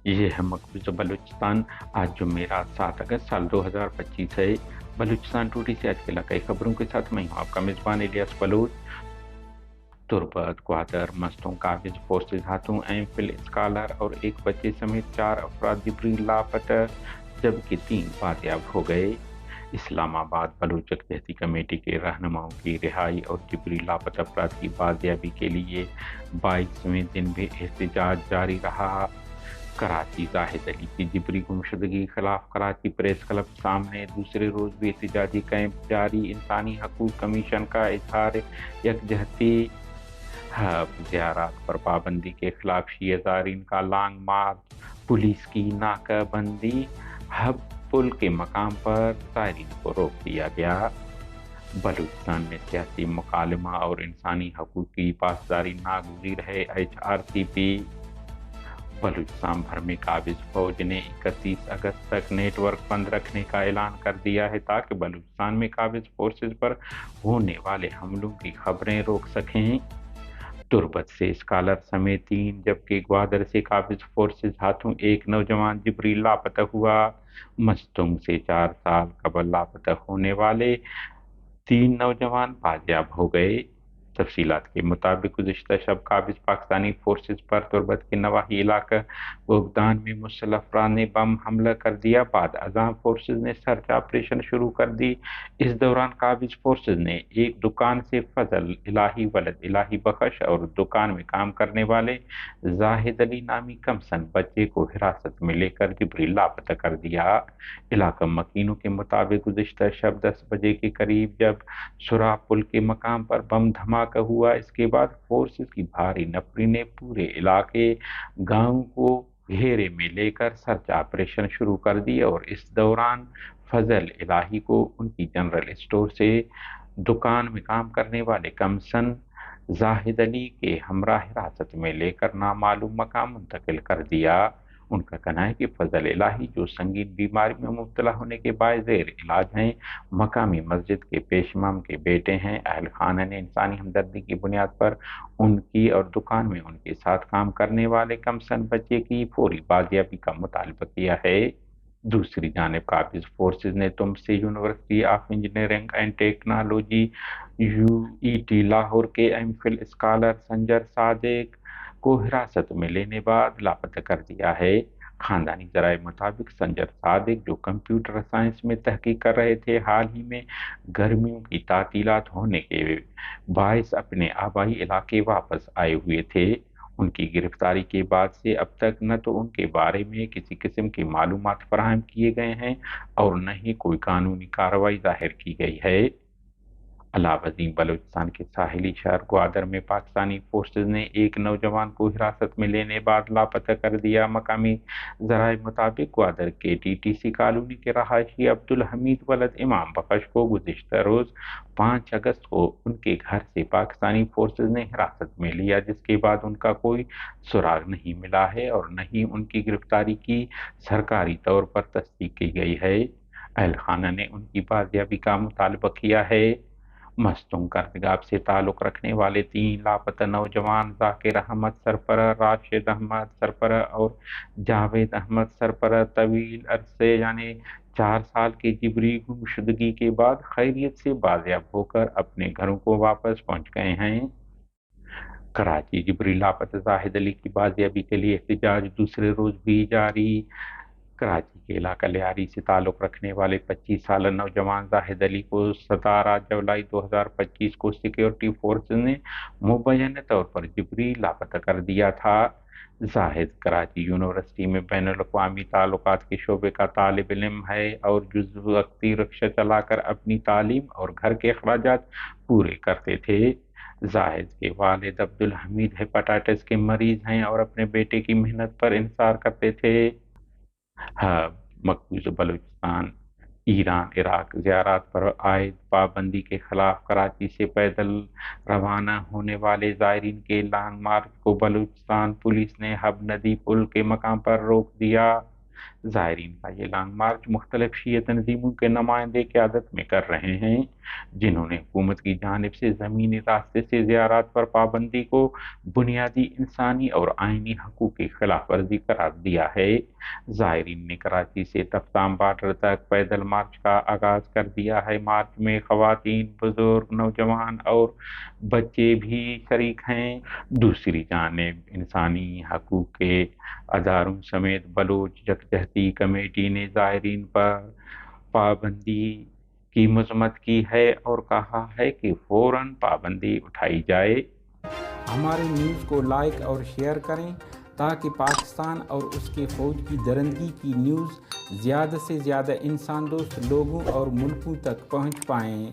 ये है मकबूजा बलूचिस्तान। आज जुमेरात 7 अगस्त साल 2025 है। बलूचिस्तान टूडे से आज के कई खबरों के साथ मैं हूँ आपका मेजबान इलियास बलूच। तुर्बत, ग्वादर, मस्तों, काबिज, फोर्सेज हाथों, एमफिल, स्कॉलर और एक बच्चे समेत 4 अफराद जिबरी लापता, जबकि 3 बाजियाब हो गए। इस्लामाबाद बलूच यकजहती कमेटी के रहनुमाओं की रिहाई और जिबरी लापता अफराद की बाजियाबी के लिए 22वें दिन भी एहतजाज जारी रहा। कराची जाहिद अली की जिबरी गुमशुदगी के खिलाफ कराची प्रेस क्लब सामने दूसरे रोज भी एहतजाजी कैंप जारी। इंसानी हकूक कमीशन का इजहार यकजहती। हब ज़ियारत पर पाबंदी के खिलाफ शिया ज़ायरीन का लॉन्ग मार्च, पुलिस की नाकाबंदी। हब पुल के मकाम पर ज़ायरीन को रोक दिया गया। बलूचिस्तान में सियासी मुकालमा और इंसानी हकूक की पासदारी नागुज़ीर है। HRCP। बलूचिस्तान भर में काबिज फौज ने 31 अगस्त तक नेटवर्क बंद रखने का ऐलान कर दिया है ताकि बलूचिस्तान में काबिज फोर्सेज पर होने वाले हमलों की खबरें रोक सकें। तुर्बत से स्कॉलर समेत 3 जबकि ग्वादर से काबिज फोर्सेज हाथों एक नौजवान जिबरी लापता हुआ। मस्तुंग से 4 साल कबल लापता होने वाले 3 नौजवान बाजियाब हो गए। तफसीलात के मुताबिक गुज़िश्ता शब काबिज पाकिस्तानी फोर्सेज पर तुर्बत के नवाही इलाका वोगदान में मुसल्लह अफराद ने बम हमला कर दिया। बाद अज़ां फोर्सेज ने सर्च ऑपरेशन शुरू कर दी। इस दौरान काबिज फोर्सेज ने एक दुकान से फजल इलाही वलद इलाही बख्श और दुकान में काम करने वाले जाहिद अली नामी कमसन बच्चे को हिरासत में लेकर जिबरी लापता कर दिया। इलाका मकीनों के मुताबिक गुज़िश्ता शब 10 बजे के करीब जब सुराह पुल के मकाम पर बम धमाका हुआ, इसके बाद फोर्सेस की भारी नफरी ने पूरे इलाके गांव को घेरे में लेकर सर्च ऑपरेशन शुरू कर दी और इस दौरान फजल इलाही को उनकी जनरल स्टोर से दुकान में काम करने वाले कमसन जाहिद अली के हमरा हिरासत में लेकर नामालूम मकाम मुंतकिल कर दिया। उनका कहना है कि फजल इलाही जो संगीन बीमारी में मुब्तला होने के बायज़ेर इलाज हैं, मकामी मस्जिद के पेश इमाम के बेटे हैं। अहल खाना ने इंसानी हमदर्दी की बुनियाद पर उनकी और दुकान में उनके साथ काम करने वाले कमसन बच्चे की फौरी बाजियाबी का मुतालबा किया है। दूसरी जानिब काबिज फोर्सेज ने तुमसे university of engineering and technology UET Lahore के एमफिल स्कॉलर संजर सादिक को हिरासत में लेने बाद लापता कर दिया है। खानदानी जराये मुताबिक संजर सादिक जो कंप्यूटर साइंस में तहकीक कर रहे थे, हाल ही में गर्मियों की तातीलात होने के बायस अपने आबाई इलाके वापस आए हुए थे। उनकी गिरफ्तारी के बाद से अब तक न तो उनके बारे में किसी किस्म की मालूमात फराहम किए गए हैं और न ही कोई कानूनी कार्रवाई जाहिर की गई है। अलावदीन बलूचिस्तान के साहिली शहर ग्वादर में पाकिस्तानी फोर्सेज ने एक नौजवान को हिरासत में लेने बाद लापता कर दिया। मकामी जराये मुताबिक ग्वादर के TTC कॉलोनी के रहायशी अब्दुल हमीद वलद इमाम बख्श को गुज़िश्ता रोज 5 अगस्त को उनके घर से पाकिस्तानी फोर्सेज ने हिरासत में लिया, जिसके बाद उनका कोई सुराग नहीं मिला है और न ही उनकी गिरफ्तारी की सरकारी तौर पर तस्दीक की गई है। अहल खाना ने उनकी बाजियाबी का मुतालबा किया है। मस्तूम करतगाब से ताल्लुक़ रखने वाले 3 लापता नौजवान ज़ाकिर अहमद सरपरा, राशिद अहमद सरपरा और जावेद अहमद सरपरा तवील अरसे यानी 4 साल की जिबरी गुमशुदगी के बाद खैरियत से बाजियाब होकर अपने घरों को वापस पहुंच गए हैं। कराची जिबरी लापता जाहिद अली की बाजियाबी के लिए एहतजाज दूसरे रोज भी जारी। कराची के इलाका लियारी से ताल्लुक़ रखने वाले 25 साल नौजवान जाहिद अली को 17 जुलाई 2025 को सिक्योरिटी फोर्सेज ने मुबैना तौर पर जिबरी लापता कर दिया था। जाहिद कराची यूनिवर्सिटी में बैनुल-अक़वामी ताल्लुकात के शोबे का तालिब इल्म है और जुज़ वक्ती रिक्शा चलाकर अपनी तालीम और घर के अखराजात पूरे करते थे। जाहिद के वालिद अब्दुल हमीद हेपेटाइटिस के मरीज हैं और अपने बेटे की मेहनत पर इंतजार करते थे। हाँ, मकबूज़ बलूचिस्तान। ईरान इराक ज़ियारत पर आयद पाबंदी के खिलाफ कराची से पैदल रवाना होने वाले ज़ायरीन के लॉन्ग मार्च को बलूचिस्तान पुलिस ने हब नदी पुल के मकाम पर रोक दिया। زائرین کا یہ لانگ مارچ مختلف شیعہ تنظیموں کے نمائندے قیادت میں کر رہے ہیں، جنہوں نے حکومت کی جانب سے زمینی راستے سے زیارات پر پابندی کو بنیادی انسانی اور آئینی حقوق کی خلاف ورزی قرار دیا ہے۔ زائرین نے کراچی سے تفتان بارڈر تک پیدل مارچ کا آغاز کر دیا ہے۔ مارچ میں خواتین، بزرگ، نوجوان اور بچے بھی شریک ہیں۔ دوسری جانب انسانی حقوق کے اداروں سمیت بلوچ یکجہتی کمیٹی نے زائرین پر پابندی کی مذمت کی ہے اور کہا ہے کہ فوراً پابندی اٹھائی جائے۔ ہمارے نیوز کو لائک اور شیئر کریں تاکہ پاکستان اور اس کے فوج کی درندگی کی نیوز زیادہ سے زیادہ انسان دوست لوگوں اور ملکوں تک پہنچ پائیں۔